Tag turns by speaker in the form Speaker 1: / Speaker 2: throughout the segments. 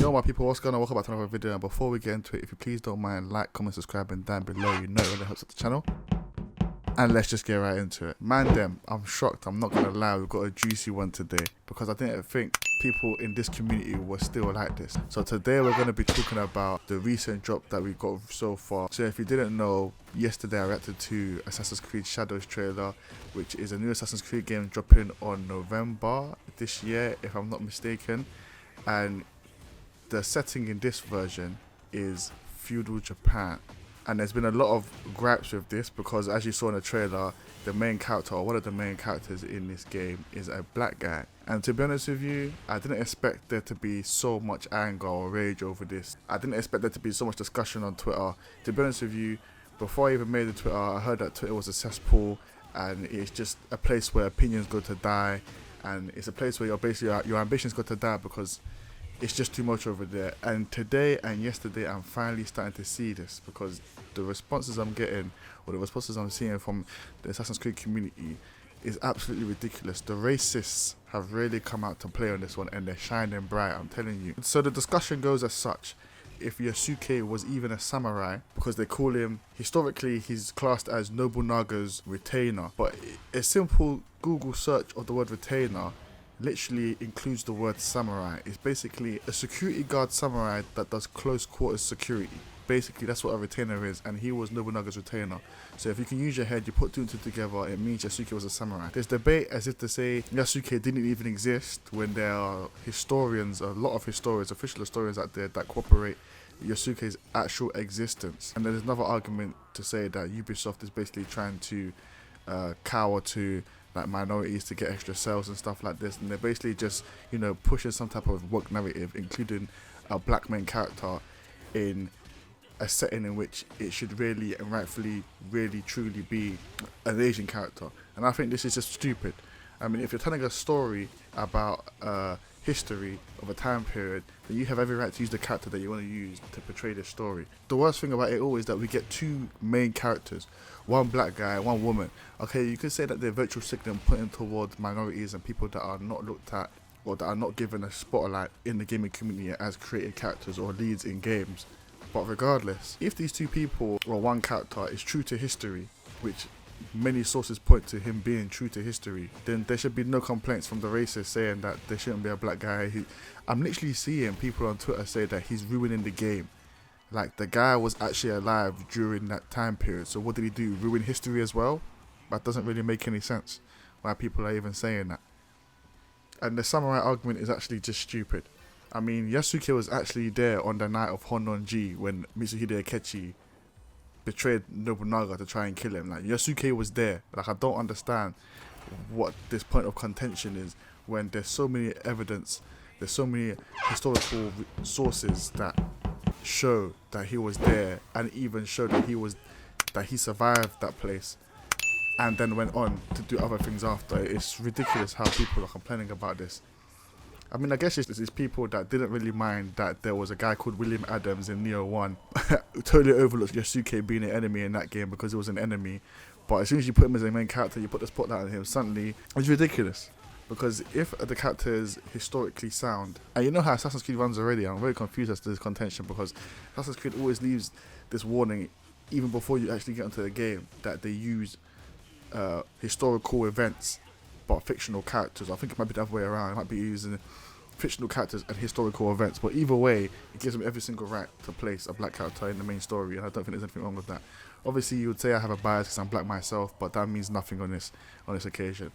Speaker 1: Yo my people, what's going on? Welcome back to another video, and before we get into it, if you please don't mind, like, comment, subscribing down below, you know it really helps out the channel. And let's just get right into it. Man them, I'm shocked, I'm not gonna lie, we've got a juicy one today, because I didn't think people in this community were still like this. So today we're gonna be talking about the recent drop that we got so far. So if you didn't know, yesterday I reacted to Assassin's Creed Shadows trailer, which is a new Assassin's Creed game dropping on November this year, if I'm not mistaken. And the setting in this version is feudal Japan, and there's been a lot of gripes with this because, as you saw in the trailer, the main character, or one of the main characters in this game, is a black guy. And to be honest with you, I didn't expect there to be so much anger or rage over this. I didn't expect there to be so much discussion on Twitter. To be honest with you, before I even made the Twitter, I heard that Twitter was a cesspool and it's just a place where opinions go to die, and it's a place where your ambitions go to die because it's just too much over there. And today and yesterday I'm finally starting to see this, because the responses I'm getting, or the responses I'm seeing from the Assassin's Creed community, is absolutely ridiculous. The racists have really come out to play on this one, and they're shining bright, I'm telling you. So the discussion goes as such: if Yasuke was even a samurai, because they call him, historically he's classed as Nobunaga's retainer, but a simple Google search of the word retainer literally includes the word samurai. It's basically a security guard samurai that does close quarters security. Basically that's what a retainer is, and he was Nobunaga's retainer. So if you can use your head, you put two and two together, it means Yasuke was a samurai. There's debate as if to say Yasuke didn't even exist, when there are historians, a lot of historians, official historians out there that corroborate Yasuke's actual existence. And there's another argument to say that Ubisoft is basically trying to cower to like minorities to get extra sales and stuff like this, and they're basically just, you know, pushing some type of woke narrative, including a black main character in a setting in which it should really and rightfully really truly be an Asian character. And I think this is just stupid. I mean, if you're telling a story about history of a time period, then you have every right to use the character that you want to use to portray this story. The worst thing about it all is that we get two main characters, one black guy, one woman. Okay, you could say that they're virtual signaling, pointing towards minorities and people that are not looked at, or that are not given a spotlight in the gaming community as creative characters or leads in games. But regardless, if these two people, or one character, is true to history, which many sources point to him being true to history, then there should be no complaints from the racists saying that there shouldn't be a black guy. I'm literally seeing people on Twitter say that he's ruining the game. Like, the guy was actually alive during that time period, so what did he do? Ruin history as well? That doesn't really make any sense why people are even saying that. And the samurai argument is actually just stupid. I mean, Yasuke was actually there on the night of Honnon-ji when Mitsuhide Akechi betrayed Nobunaga to try and kill him. Like, Yasuke was there. Like, I don't understand what this point of contention is when there's so many evidence, there's so many historical sources that show that he was there, and even show that he survived that place and then went on to do other things after. It's ridiculous how people are complaining about this. I mean, I guess it's these people that didn't really mind that there was a guy called William Adams in Neo 1 who totally overlooked Yasuke being an enemy in that game because he was an enemy. But as soon as you put him as a main character, you put the spotlight on him, suddenly it's ridiculous. Because if the character is historically sound, and you know how Assassin's Creed runs already, I'm very confused as to this contention, because Assassin's Creed always leaves this warning even before you actually get into the game that they use historical events but fictional characters. I think it might be the other way around. It might be using fictional characters and historical events, but either way, it gives them every single right to place a black character in the main story, and I don't think there's anything wrong with that. Obviously, you would say I have a bias because I'm black myself, but that means nothing on this occasion.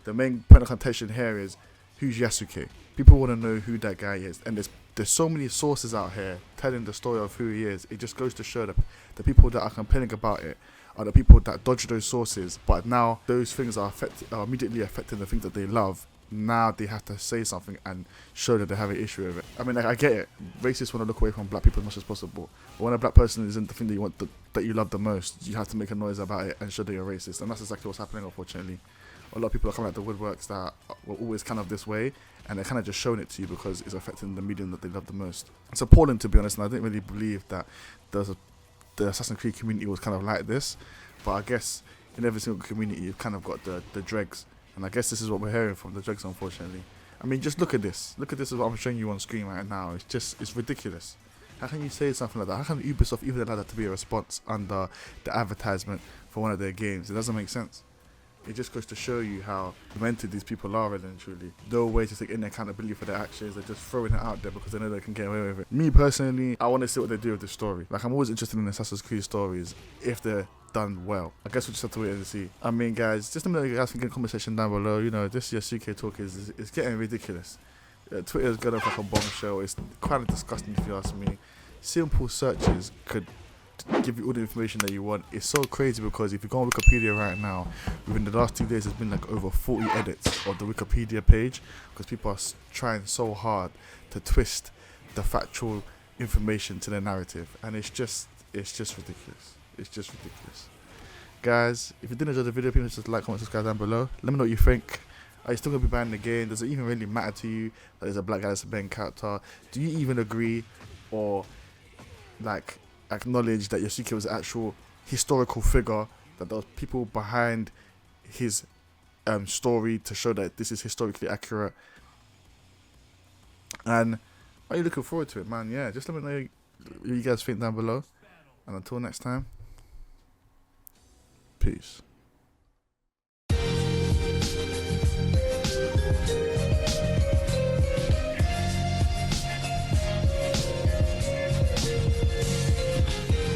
Speaker 1: The main point of contention here is, who's Yasuke? People want to know who that guy is, and there's so many sources out here telling the story of who he is. It just goes to show that the people that are complaining about it are the people that dodge those sources, but now those things are immediately affecting the things that they love. Now they have to say something and show that they have an issue with it. I mean, like, I get it. Racists want to look away from black people as much as possible. But when a black person isn't the thing that you want, that you love the most, you have to make a noise about it and show that you're racist. And that's exactly what's happening, unfortunately. A lot of people are coming out the woodworks that were always kind of this way, and they're kind of just showing it to you because it's affecting the medium that they love the most. It's appalling, to be honest, and I didn't really believe that the Assassin's Creed community was kind of like this. But I guess in every single community, you've kind of got the dregs. And I guess this is what we're hearing from the dregs, unfortunately. I mean, just look at this. Look at this is what I'm showing you on screen right now. It's ridiculous. How can you say something like that? How can Ubisoft even allow that to be a response under the advertisement for one of their games? It doesn't make sense. It just goes to show you how demented these people are, really and truly. No way to take any accountability for their actions. They're just throwing it out there because they know they can get away with it. Me personally, I want to see what they do with this story. Like, I'm always interested in Assassin's Creed stories if they're done well. I guess we'll just have to wait and see. I mean, guys, just let me know you guys think in the comment section down below. You know, this YASUKE talk is getting ridiculous. Twitter is going off like a bombshell. It's quite disgusting if you ask me. Simple searches could give you all the information that you want. It's so crazy because if you go on Wikipedia right now, within the last 2 days there's been like over 40 edits of the Wikipedia page because people are trying so hard to twist the factual information to their narrative, and it's just ridiculous. It's just ridiculous. Guys, if you did enjoy the video, please just like, comment, subscribe down below. Let me know what you think. Are you still going to be buying the game? Does it even really matter to you that there's a black guy that's a main character? Do you even agree or like acknowledge that YASUKE was an actual historical figure, that there was people behind his story to show that this is historically accurate? And are you looking forward to it, man? Yeah, just let me know what you guys think down below. And until next time, peace.